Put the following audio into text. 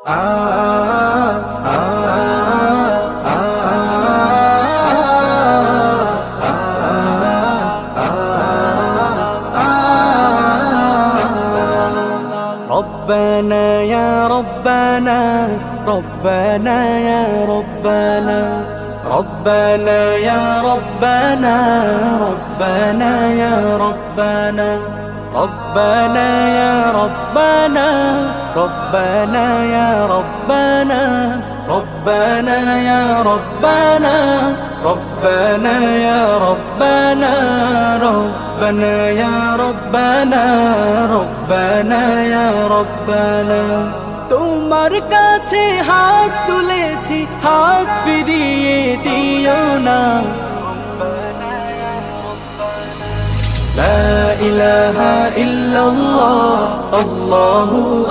ربنا يا ربنا ربنا يا ربنا ربنا يا ربنا ربنا يا ربنا ربنا يا ربنا ربنا يا ربنا ربنا يا ربنا ربنا يا ربنا ربنا يا ربنا ربنا يا ربنا তোমার কাছে হাত তুলেছি হাত ফিরিয়ে দিও না لا إله إلا الله الله